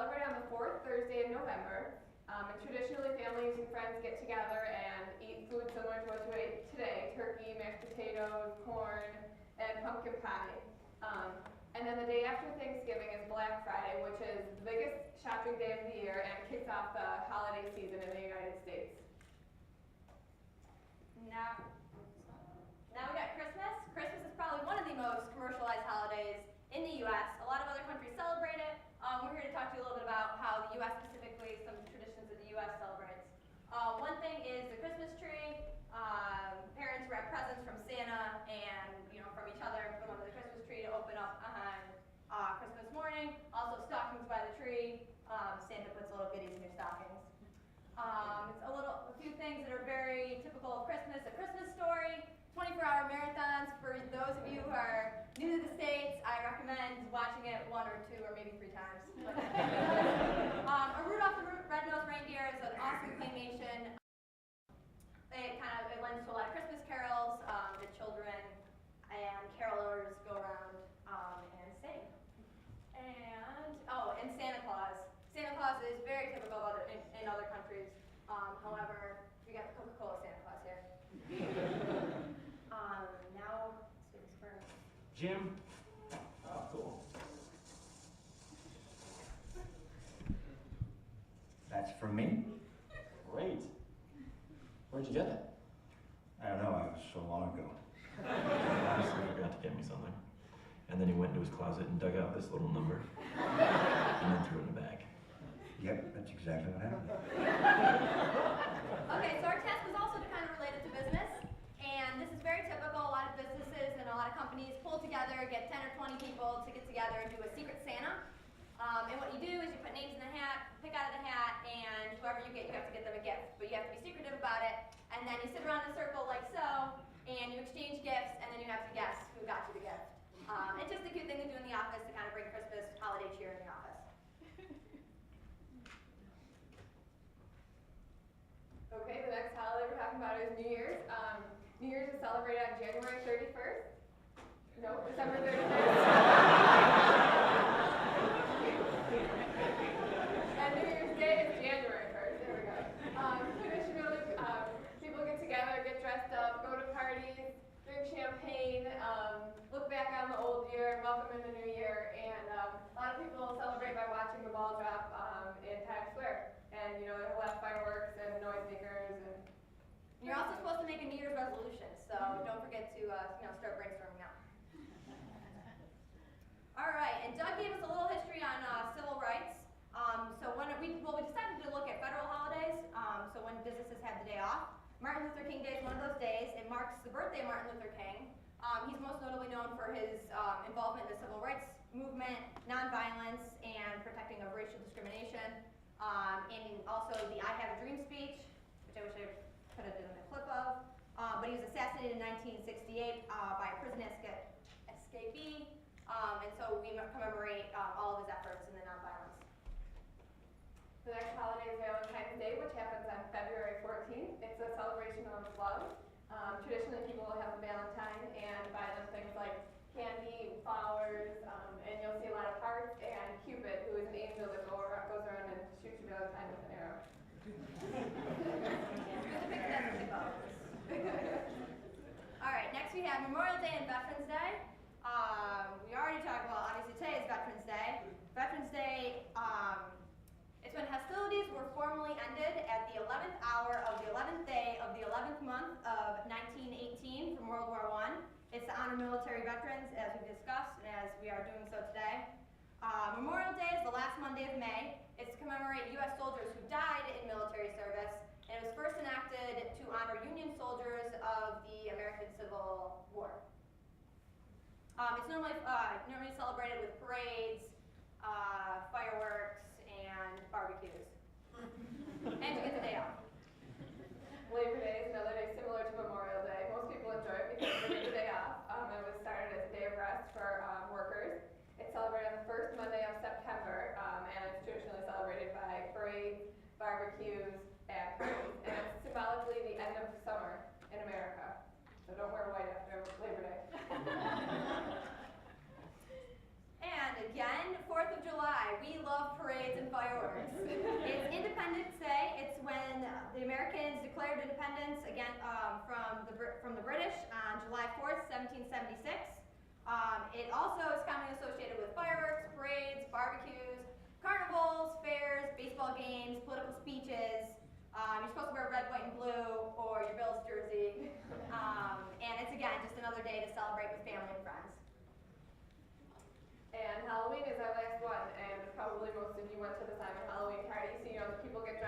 celebrated on the fourth Thursday in November. And traditionally, families and friends get together and eat food similar to what you ate today: turkey, mashed potatoes, corn, and pumpkin pie. And then the day after Thanksgiving is Black Friday, which is the biggest shopping day of the year and kicks off the holiday season in the United States. Now we got Christmas. Christmas is probably one of the most commercialized holidays in the U.S. A lot of other countries celebrate it. We're here to talk to you a little bit about how the U.S. specifically, some traditions that the U.S. celebrates. One thing is the Christmas tree. Parents wrap presents from Santa and from each other, put them under the Christmas tree to open up on Christmas morning. Also stockings by the tree. Santa puts little goodies in your stockings. It's a few things that are very typical of Christmas. A Christmas story, 24-hour marathons. For those of you who are new to the States, I recommend watching it 1 or 2 or maybe 3 times. A Rudolph the Red-Nosed Reindeer is an awesome claymation. It lends to a lot of Christmas carols. The children and carolers go around and sing. And Santa Claus. Santa Claus is very typical in other countries. However, we got the Coca-Cola Santa Claus here. Now, students first. Jim? Oh, cool. That's from me? Great. Where'd you get it? I don't know, it was so long ago. Honestly, forgot to get me something. And then he went into his closet and dug out this little number. And then threw it in the bag. Yep, that's exactly what happened. Okay, so our task was also kind of related to business. And this is very typical. A lot of businesses and a lot of companies pull together, get 10 or 20 people to get together and do a secret Santa. And what you do is you put names in the hat, pick out of the hat, and whoever you get, you have to get them a gift. But you have to be secretive about it. And then you sit around in a circle like so, and you exchange gifts, and then you have to guess who got you the gift. It's just a cute thing to do in the office to kind of bring Christmas holiday cheer in the office. Okay, the next holiday we're talking about is New Year's. New Year's is celebrated on January 31st. No, December 31st. And New Year's Day is January 1st. There we go. Traditionally, people get together, get dressed up, go to parties, drink champagne, look back on the old year, welcome in the new year, and a lot of people celebrate by watching the ball drop in Times Square. And there's a lot of fireworks and noisemakers, and you're also supposed to make a New Year's resolution, so don't forget to start brainstorming now. All right, and Doug gave us a little history on civil rights. So when we decided to look at federal holidays. So when businesses had the day off, Martin Luther King Day is one of those days. It marks the birthday of Martin Luther King. He's most notably known for his involvement in the civil rights movement, nonviolence, and protecting of racial discrimination. And also the I Have a Dream speech, which I wish I could have done a clip of. But he was assassinated in 1968 by a prison escapee. And so we commemorate all of his efforts in the nonviolence. The next holiday is Valentine's Day, which happens on February 14th. It's a celebration of love. Traditionally, people will have a Valentine and buy them things like candy, flowers, and you'll see a lot of hearts, and Cupid, who is an angel that goes around and shoots your Valentine with an arrow. All right, next we have Memorial Day and Veterans Day. We already talked about, obviously today is Veterans Day. Veterans Day, it's when hostilities were formally ended at the 11th hour of the 11th day of the 11th month of 1918 from World War I. It's to honor military veterans, as we've discussed, and as we are doing so today. Memorial Day is the last Monday of May. It's to commemorate U.S. soldiers who died in military service, and it was first enacted to honor Union soldiers of the American Civil War. It's normally celebrated with parades, fireworks, and barbecues. And you get the day off. Labor Day is another day similar to Memorial Day. Most people enjoy it because they get the day off. It was started as a day of rest for workers. It's celebrated on the first Monday of September, and it's traditionally celebrated by parades, barbecues, and parties. And it's symbolically the end of summer in America. So don't wear white after Labor Day. And again, 4th of July. 1776. It also is commonly associated with fireworks, parades, barbecues, carnivals, fairs, baseball games, political speeches. You're supposed to wear red, white, and blue, or your Bills jersey. And it's, again, just another day to celebrate with family and friends. And Halloween is our last one, and probably most of you went to the Simon Halloween party, so you know, people get